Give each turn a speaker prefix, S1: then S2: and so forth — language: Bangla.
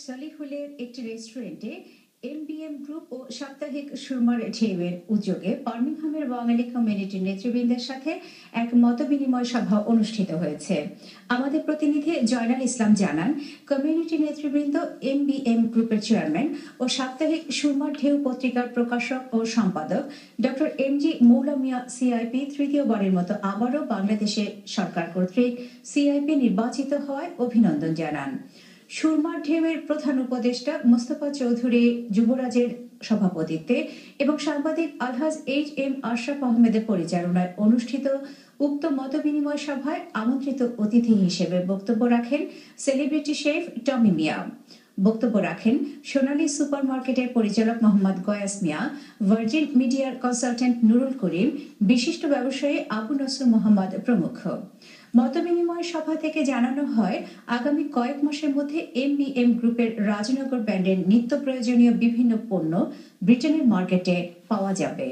S1: সলিহুলের একটি রেস্টুরেন্টে এমবিএম গ্রুপ ও সাপ্তাহিক সুরমার ঢেউয়ের উদ্যোগে বার্মিংহামের বাঙালি কমিউনিটির নেতৃবৃন্দের সাথে এক মতবিনিময় সভা অনুষ্ঠিত হয়েছে। আমাদের প্রতিনিধি জয়নাল ইসলাম জানান, কমিউনিটি নেতৃবৃন্দ এমবিএম গ্রুপের চেয়ারম্যান ও সাপ্তাহিক সুরমার ঢেউ পত্রিকার প্রকাশক ও সম্পাদক ডক্টর এমজি মৌলা মিয়া সিআইপি তৃতীয়বারের মতো আবারও বাংলাদেশে সরকার কর্তৃক সিআইপি নির্বাচিত হওয়ায় অভিনন্দন জানান। সুরমার ঢেউয়ের প্রধান উপদেষ্টা মোস্তফা চৌধুরী যুবরাজের সভাপতিত্বে এবং সাংবাদিক আলহাজ এইচ.এম. আশরাফ আহমেদের পরিচালনায় অনুষ্ঠিত উক্ত মতবিনিময় সভায় আমন্ত্রিত অতিথি হিসেবে বক্তব্য রাখেন সেলিব্রিটি শেফ টমি মিয়া। বক্তব্য রাখেন সোনালী সুপার মার্কেটের পরিচালক মোহাম্মদ গয়াস মিয়া, ভার্জিন মিডিয়ার কনসালটেন্ট নুরুল করিম, বিশিষ্ট ব্যবসায়ী আবু নসর মোহাম্মদ প্রমুখ। মতবিনিময় সভা থেকে জানানো হয়, আগামী কয়েক মাসের মধ্যে এমবিএম গ্রুপের রাজনগর ব্র্যান্ডের নিত্য প্রয়োজনীয় বিভিন্ন পণ্য ব্রিটেনের মার্কেটে পাওয়া যাবে।